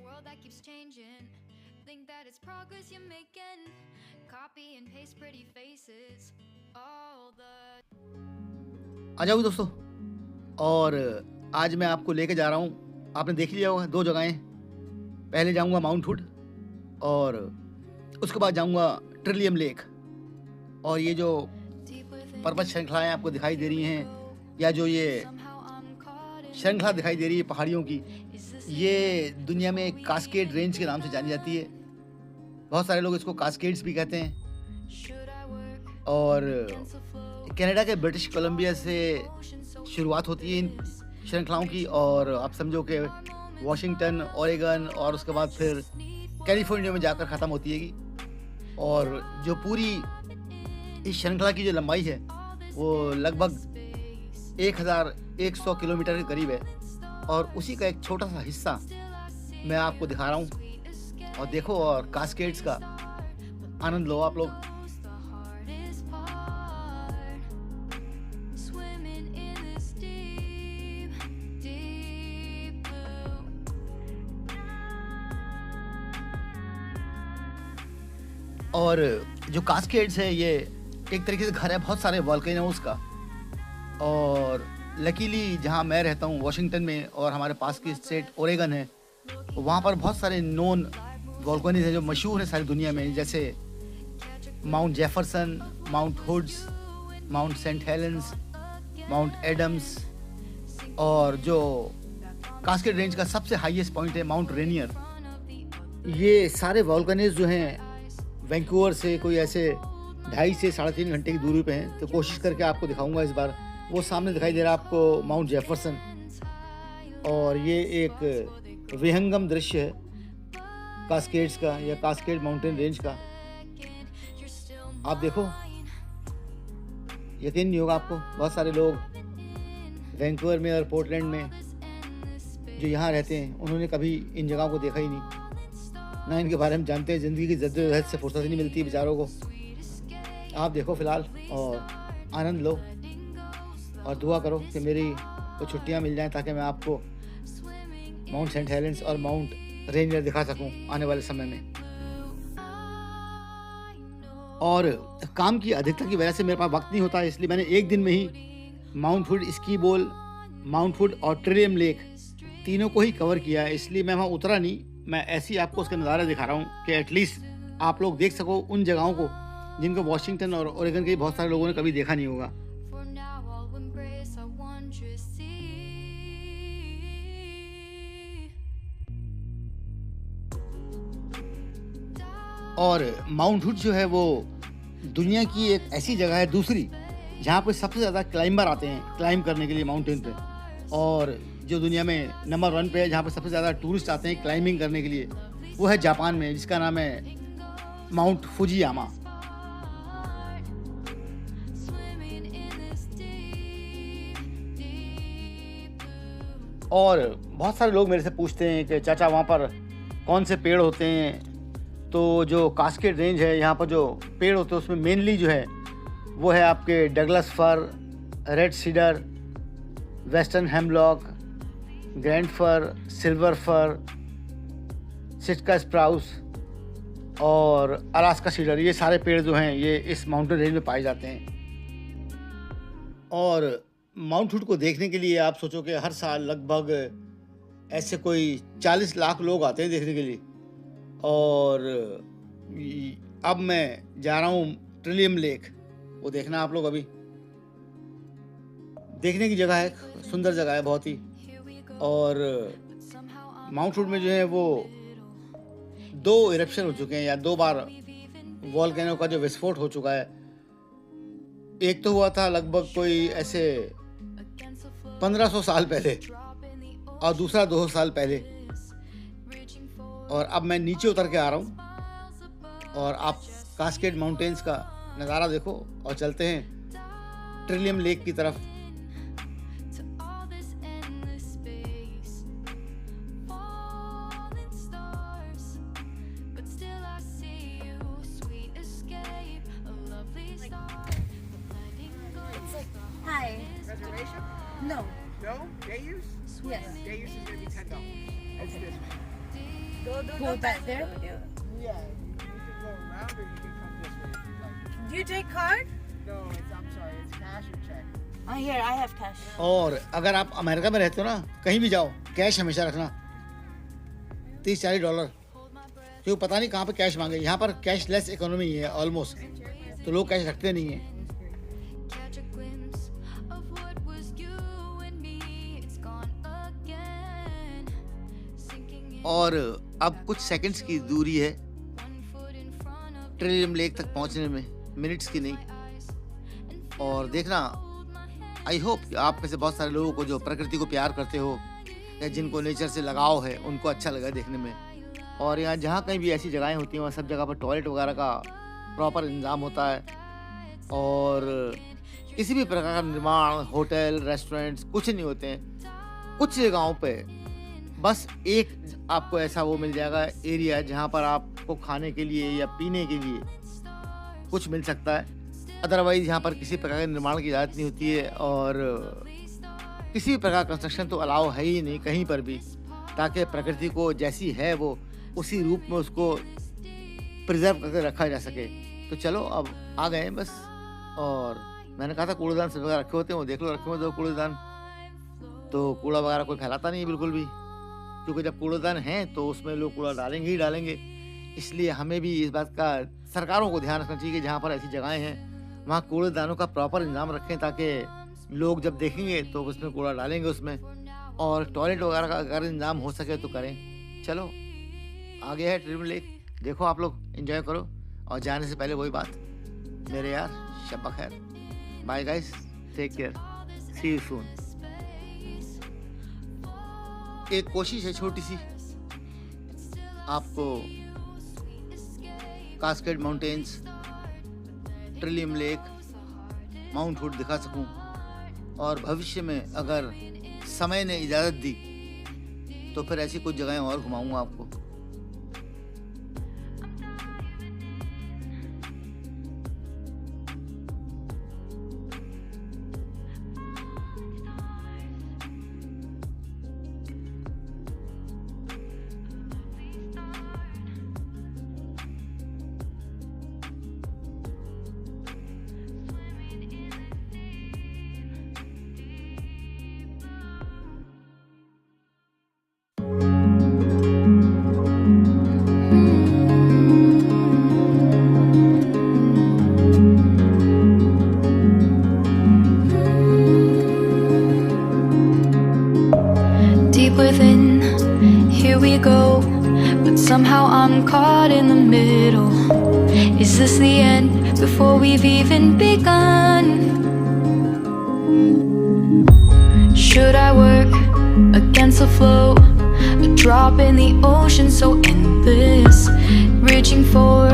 world that keeps changing. Think that it's progress you're making. Copy and paste pretty faces all the. आ जाओ दोस्तों, और आज मैं आपको लेके जा रहा हूँ, आपने देख लिया होगा, 2 जगहें। पहले जाऊँगा माउंट हुड और उसके बाद जाऊँगा ट्रिलियम लेक। और ये जो पर्वत श्रृंखलाएँ आपको दिखाई दे रही हैं, या जो ये श्रृंखला दिखाई दे रही है पहाड़ियों की, ये दुनिया में कास्केड रेंज के नाम से जानी जाती है। बहुत सारे लोग इसको कास्केड्स भी कहते हैं। और कनाडा के ब्रिटिश कोलंबिया से शुरुआत होती है इन श्रृंखलाओं की, और आप समझो कि वाशिंगटन, ओरेगन और उसके बाद फिर कैलिफोर्निया में जाकर ख़त्म होती है। और जो पूरी इस श्रृंखला की जो लंबाई है वो लगभग 1100 किलोमीटर के करीब है। और उसी का एक छोटा सा हिस्सा मैं आपको दिखा रहा हूँ। और देखो, और कास्केड्स का आनंद लो आप लोग। और जो कास्केड्स है ये एक तरीके से घर है बहुत सारे वॉल्केनोज का। और लकीली जहाँ मैं रहता हूँ वाशिंगटन में, और हमारे पास की स्टेट ओरेगन है, वहाँ पर बहुत सारे नोन वॉल्केनोज हैं जो मशहूर हैं सारी दुनिया में, जैसे Mount Jefferson, Mount Hoods, Mount Saint Helens, Mount Adams, और जो कास्केड रेंज का सबसे हाईएस्ट पॉइंट है माउंट रेनियर। ये सारे वॉल्केनोज जो हैं वैंकूवर से कोई ऐसे 2.5 से 3.5 घंटे की दूरी पे हैं। तो कोशिश करके आपको दिखाऊंगा इस बार। वो सामने दिखाई दे रहा है आपको माउंट जेफरसन, और ये एक विहंगम दृश्य है कास्केड्स का, या कास्केड माउंटेन रेंज का। आप देखो, यकीन नहीं होगा आपको, बहुत सारे लोग वैंकूवर में और पोर्टलैंड में जो यहाँ रहते हैं उन्होंने कभी इन जगहों को देखा ही नहीं, ना इनके बारे में जानते हैं। ज़िंदगी की जद्दोजहद से फुर्सत ही नहीं मिलती बेचारों को। आप देखो फ़िलहाल और आनंद लो, और दुआ करो कि मेरी तो छुट्टियाँ मिल जाएं ताकि मैं आपको माउंट सेंट हेलेंस और माउंट रेनियर दिखा सकूं आने वाले समय में। और काम की अधिकता की वजह से मेरे पास वक्त नहीं होता, इसलिए मैंने एक दिन में ही Mount Hood, Ski Bowl, Mount Hood और ट्रिलियम लेक तीनों को ही कवर किया है। इसलिए मैं वहाँ उतरा नहीं, मैं ऐसे ही आपको उसका नज़ारा दिखा रहा हूँ कि एटलीस्ट आप लोग देख सको उन जगहों को जिनको वाशिंगटन और ओरेगन के बहुत सारे लोगों ने कभी देखा नहीं होगा। और माउंट हुड जो है वो दुनिया की एक ऐसी जगह है दूसरी जहाँ पे सबसे ज़्यादा क्लाइंबर आते हैं क्लाइंब करने के लिए माउंटेन पे। और जो दुनिया में नंबर 1 पे है जहाँ पे सबसे ज़्यादा टूरिस्ट आते हैं क्लाइंबिंग करने के लिए, वो है जापान में, जिसका नाम है माउंट फुजियामा। और बहुत सारे लोग मेरे से पूछते हैं कि चाचा वहाँ पर कौन से पेड़ होते हैं। तो जो कास्केड रेंज है यहाँ पर जो पेड़ होते हैं उसमें मेनली जो है वो है आपके Douglas fir, red cedar, western hemlock, grand fir, silver fir, Sitka spruce और अलास्का सीडर। ये सारे पेड़ जो हैं ये इस माउंटेन रेंज में पाए जाते हैं। और माउंट हुड को देखने के लिए आप सोचो कि हर साल लगभग ऐसे कोई 40 लाख लोग आते हैं देखने के लिए। और अब मैं जा रहा हूँ ट्रिलियम लेक, वो देखना आप लोग। अभी देखने की जगह है, सुंदर जगह है बहुत ही। और माउंट हुड में जो है वो 2 इरप्शन हो चुके हैं, या 2 बार वॉल्केनो का जो विस्फोट हो चुका है। एक तो हुआ था लगभग कोई ऐसे 1500 साल पहले, और दूसरा 200 साल पहले। और अब मैं नीचे उतर के आ रहा हूँ, और आप कास्केड माउंटेन्स का नज़ारा देखो, और चलते हैं ट्रिलियम लेक की तरफ। Hi. Reservation? No. No? Day use? Yes. Day use is going to be $10. It's this way. go back there? Yeah, you can go around or you can come this way. Like, Do you take card? no, I'm sorry, it's cash or check. Here, I have cash. और अगर आप America में रहते हो ना, कहीं भी जाओ, कैश हमेशा रखना, $30-40, क्योंकि पता नहीं कहाँ पे कैश मांगे। यहाँ पर कैशलेस इकोनॉमी है ऑलमोस्ट, तो लोग कैश रखते नहीं हैं। Catch a glimpse of what was you and me. It's gone again. Sinking in और अब कुछ सेकंड्स की दूरी है one foot in front of Trillium lake तक पहुंचने में, मिनट्स की नहीं। eyes. और देखना, आई होप कि आप में से बहुत सारे लोगों को जो प्रकृति को प्यार करते हो या जिनको नेचर से लगाव है, उनको अच्छा लगा देखने में। और यहाँ जहाँ कहीं भी ऐसी जगहें होती हैं, वहाँ सब जगह पर टॉयलेट वगैरह का प्रॉपर इंतज़ाम होता है। और किसी भी प्रकार का निर्माण, होटल, रेस्टोरेंट्स कुछ नहीं होते हैं। कुछ जगहों पे बस एक आपको ऐसा वो मिल जाएगा एरिया जहाँ पर आपको खाने के लिए या पीने के लिए कुछ मिल सकता है। अदरवाइज यहाँ पर किसी प्रकार के निर्माण की इजाज़त नहीं होती है और किसी भी प्रकार का कंस्ट्रक्शन तो अलाउ है ही नहीं कहीं पर भी, ताकि प्रकृति को जैसी है वो उसी रूप में उसको प्रिजर्व करके रखा जा सके। तो चलो अब आ गए हैं बस। और मैंने कहा था कूड़ेदान सब जगह रखे होते हैं, वो देख लो रखे हुए 2 कूड़ेदान। तो कूड़ा वगैरह कोई फैलाता नहीं है बिल्कुल भी, क्योंकि जब कूड़ेदान हैं तो उसमें लोग कूड़ा डालेंगे ही डालेंगे। इसलिए हमें भी इस बात का सरकारों को ध्यान रखना चाहिए कि जहाँ पर ऐसी जगहें हैं वहाँ कूड़ेदानों का प्रॉपर इंतजाम रखें, ताकि लोग जब देखेंगे तो उसमें कूड़ा डालेंगे उसमें। और टॉयलेट वगैरह का अगर इंतजाम हो सके तो करें। चलो आगे है ट्रिलियम लेक, देखो आप लोग एंजॉय करो। और जाने से पहले वही बात, मेरे यार शब खैर, bye guys, take care, see you soon. एक कोशिश है छोटी सी, आपको Cascade Mountains, Trillium Lake, Mount Hood दिखा सकूं। और भविष्य में अगर समय ने इजाज़त दी तो फिर ऐसी कुछ जगहें और घुमाऊंगा आपको। deep within, here we go. But somehow I'm caught in the middle. Is this the end before we've even begun? Should I work against the flow? A drop in the ocean so endless, reaching for